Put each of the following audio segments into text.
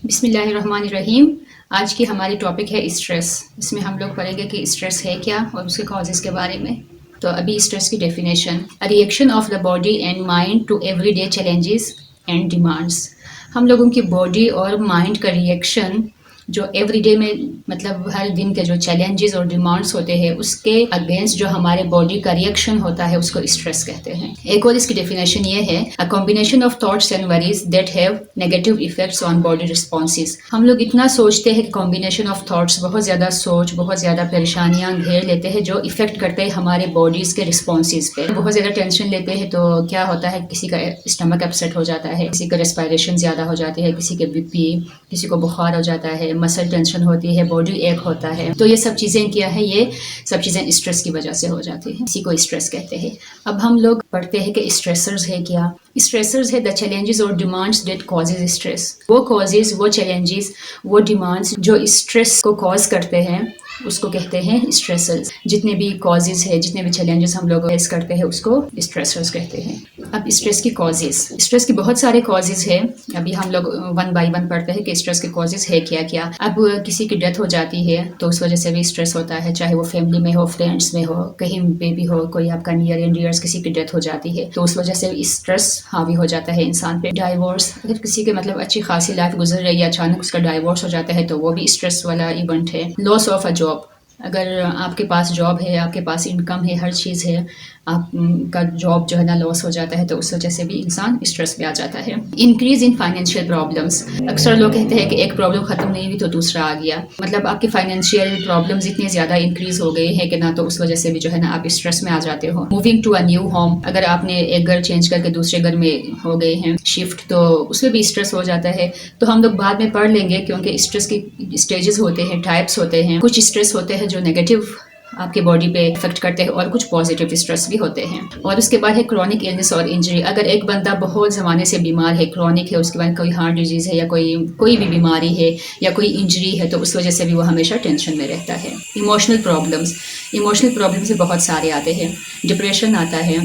بسم اللہ الرحمن الرحیم۔ آج کی ہماری ٹاپک ہے اسٹریس۔ اس میں ہم لوگ پڑھیں گے کہ اسٹریس ہے کیا اور اس کے کازز کے بارے میں۔ تو ابھی اسٹریس کی definition: reaction of the body and mind to everyday challenges and demands. ہم لوگوں کی باڈی اور مائنڈ کا ریئیکشن جو ایوری ڈے میں مطلب ہر دن کے جو چیلنجز اور ڈیمانڈس ہوتے ہیں اس کے اگینسٹ جو ہمارے باڈی کا ریئیکشن ہوتا ہے اس کو اسٹریس کہتے ہیں۔ ایک اور اس کی ڈیفینیشن یہ ہے: a combination of thoughts and worries that have negative effects on body responses. ہم لوگ اتنا سوچتے ہیں کہ کمبینیشن آف تھاٹس، بہت زیادہ سوچ، بہت زیادہ پریشانیاں گھیر لیتے ہیں جو ایفیکٹ کرتے ہیں ہمارے باڈیز کے رسپانسز پہ۔ بہت زیادہ ٹینشن لیتے ہیں تو کیا ہوتا ہے، کسی کا اسٹمک اپسیٹ ہو جاتا ہے، کسی کا ریسپائریشن زیادہ ہو جاتی ہے، کسی کے بی پی، کسی کو بخار ہو جاتا ہے، مسل ٹینشن ہوتی ہے، باڈی ایک ہوتا ہے۔ تو یہ سب چیزیں کیا ہے، یہ سب چیزیں اسٹریس کی وجہ سے ہو جاتی ہیں، اسی کو اسٹریس کہتے ہیں۔ اب ہم لوگ پڑھتے ہیں کہ اسٹریسرز ہے کیا۔ اسٹریسرز ہے: دا چیلنجز اور ڈیمانڈس دیٹ کازز اسٹریس۔ وہ کازز، وہ چیلنجز، وہ ڈیمانڈس جو اسٹریس کو کاز کرتے ہیں اس کو کہتے ہیں اسٹریسرز۔ جتنے بھی کازز ہے، جتنے بھی چیلنجز ہم لوگ فیس کرتے ہیں اس کو اسٹریسرز کہتے ہیں۔ اب اسٹریس کی کازز، اسٹریس کے بہت سارے کازز ہیں۔ ابھی ہم لوگ ون بائی ون پڑھتے ہیں کہ اسٹریس کے کازز ہے کیا کیا۔ اب کسی کی ڈیتھ ہو جاتی ہے تو اس وجہ سے بھی اسٹریس ہوتا ہے، چاہے وہ فیملی میں ہو، فرینڈس میں ہو، کہیں پہ بھی ہو، کوئی آپ کا نیئر اینڈ ڈیئرس کسی کی ڈیتھ ہو جاتی ہے تو اس وجہ سے اسٹریس حاوی ہو جاتا ہے انسان پہ۔ ڈائیورس، اگر کسی کے مطلب اچھی خاصی لائف گزر رہی ہے، اچانک اس کا ڈائیورس ہو جاتا ہے تو وہ بھی اسٹریس والا ایونٹ ہے۔ لاس آف اے جاب، اگر آپ کے پاس جاب ہے، آپ کے پاس انکم ہے، ہر چیز ہے، آپ کا جاب جو ہے نا لاس ہو جاتا ہے تو اس وجہ سے بھی انسان اسٹریس میں آ جاتا ہے۔ انکریز ان فائنینشیل پرابلمس، اکثر لوگ کہتے ہیں کہ ایک پرابلم ختم نہیں ہوئی تو دوسرا آ گیا، مطلب آپ کی فائنینشیل پرابلمز اتنے زیادہ انکریز ہو گئے ہیں کہ نہ تو اس وجہ سے بھی جو ہے نا آپ اسٹریس میں آ جاتے ہو۔ Moving to a new home, اگر آپ نے ایک گھر چینج کر کے دوسرے گھر میں ہو گئے ہیں شفٹ تو اس میں بھی اسٹریس ہو جاتا ہے۔ تو ہم لوگ بعد میں پڑھ لیں گے کیونکہ اسٹریس کی اسٹیجز ہوتے ہیں، ٹائپس ہوتے ہیں۔ کچھ اسٹریس ہوتے ہیں جو نیگیٹو آپ کے باڈی پہ افیکٹ کرتے ہیں اور کچھ پازیٹیو اسٹریس بھی ہوتے ہیں۔ اور اس کے بعد ہے کرونک النس اور انجری۔ اگر ایک بندہ بہت زمانے سے بیمار ہے، کرونک ہے، اس کے بعد کوئی ہارٹ ڈیزیز ہے یا کوئی بھی بیماری ہے یا کوئی انجری ہے تو اس وجہ سے بھی وہ ہمیشہ ٹینشن میں رہتا ہے۔ ایموشنل پرابلمس، ایموشنل پرابلمس بہت سارے آتے ہیں۔ ڈپریشن آتا ہے،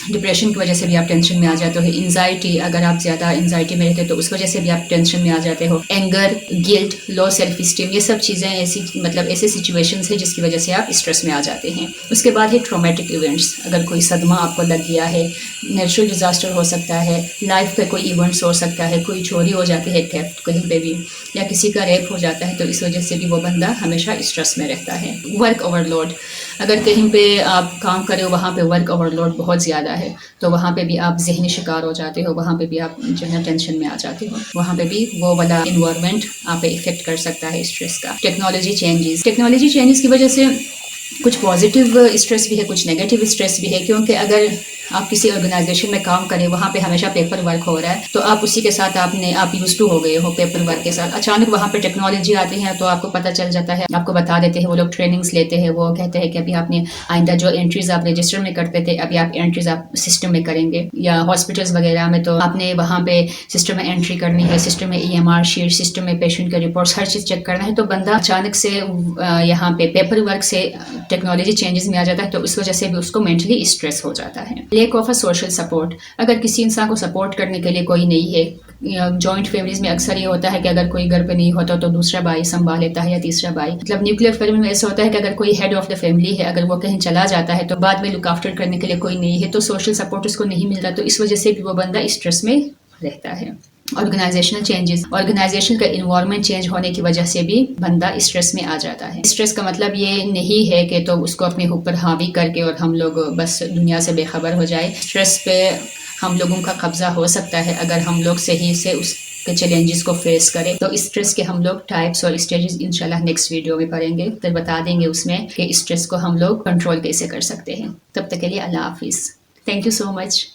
ڈپریشن کی وجہ سے بھی آپ ٹینشن میں آ جاتے ہو۔ انزائٹی، اگر آپ زیادہ انزائٹی میں رہتے تو اس وجہ سے بھی آپ ٹینشن میں آ جاتے ہو۔ Anger, guilt, low self esteem, یہ سب چیزیں ایسے سچویشنز ہیں جس کی وجہ سے آپ اسٹریس میں آ جاتے ہیں۔ اس کے بعد ہے ٹرامیٹک ایونٹس، اگر کوئی صدمہ آپ کو لگ گیا ہے، نیچرل ڈیزاسٹر ہو سکتا ہے، لائف کا کوئی ایونٹس ہو سکتا ہے، کوئی چوری ہو جاتی ہے، تھیفٹ کہیں پہ بھی، یا کسی کا ریپ ہو جاتا ہے تو اس وجہ سے بھی وہ بندہ ہمیشہ اسٹریس میں رہتا ہے۔ ورک اوور لوڈ، اگر کہیں پہ آپ کام کرے ہو وہاں پہ ورک اوور لوڈ بہت زیادہ ہے تو وہاں پہ بھی آپ ذہنی شکار ہو جاتے ہو، وہاں پہ بھی آپ جو ہے ٹینشن میں آ جاتے ہو، وہاں پہ بھی وہ والا انوائرمنٹ آپ پہ افیکٹ کر سکتا ہے اسٹریس کا۔ ٹیکنالوجی چینجز کی وجہ سے کچھ پازیٹیو اسٹریس بھی ہے، کچھ نیگیٹو اسٹریس بھی ہے، کیونکہ اگر آپ کسی آرگنائزیشن میں کام کریں، وہاں پہ ہمیشہ پیپر ورک ہو رہا ہے تو آپ اسی کے ساتھ آپ یوز ٹو ہو گئے ہو پیپر ورک کے ساتھ۔ اچانک وہاں پہ ٹیکنالوجی آتی ہے تو آپ کو پتہ چل جاتا ہے، آپ کو بتا دیتے ہیں، وہ لوگ ٹریننگز لیتے ہیں، وہ کہتے ہیں کہ ابھی آپ نے آئندہ جو انٹریز آپ رجسٹر میں کرتے تھے ابھی آپ انٹریز آپ سسٹم میں کریں گے۔ یا ہاسپٹلس وغیرہ میں تو آپ نے وہاں پہ سسٹم میں انٹری کرنی ہے، سسٹم میں EMR شیٹ، سسٹم میں پیشنٹ کے رپورٹس، ہر چیز چیک کرنا ہے تو بندہ اچانک سے یہاں پہ پیپر ورک سے ٹیکنالوجی چینجز میں آ جاتا ہے تو اس وجہ سے بھی اس کو مینٹلی اسٹریس ہو جاتا ہے۔ Lack of a social support, اگر کسی انسان کو سپورٹ کرنے کے لیے کوئی نہیں ہے، جوائنٹ فیملیز میں اکثر یہ ہوتا ہے کہ اگر کوئی گھر پہ نہیں ہوتا تو دوسرا بھائی سنبھال لیتا ہے یا تیسرا بھائی، مطلب نیوکلیر فیملی میں ایسا ہوتا ہے کہ اگر کوئی ہیڈ آف دا فیملی ہے، اگر وہ کہیں چلا جاتا ہے تو بعد میں لک آفٹر کرنے کے لیے کوئی نہیں ہے تو سوشل سپورٹ اس کو نہیں ملتا تو اس وجہ سے بھی وہ بندہ اسٹریس میں رہتا ہے۔ آرگنائزیشنل چینجز، آرگنائزیشن کا انوائرمنٹ چینج ہونے کی وجہ سے بھی بندہ اسٹریس میں آ جاتا ہے۔ اسٹریس کا مطلب یہ نہیں ہے کہ تو اس کو اپنے اوپر حاوی کر کے اور ہم لوگ بس دنیا سے بے خبر ہو جائے۔ اسٹریس پہ ہم لوگوں کا قبضہ ہو سکتا ہے اگر ہم لوگ صحیح سے اس کے چیلنجز کو فیس کریں۔ تو اسٹریس کے ہم لوگ ٹائپس اور اسٹیجز انشاءاللہ نیکسٹ ویڈیو میں پڑھیں گے، پھر بتا دیں گے اس میں کہ اسٹریس کو ہم لوگ کنٹرول کیسے کر سکتے ہیں۔ تب تک کے لیے اللہ حافظ، تھینک یو سو مچ۔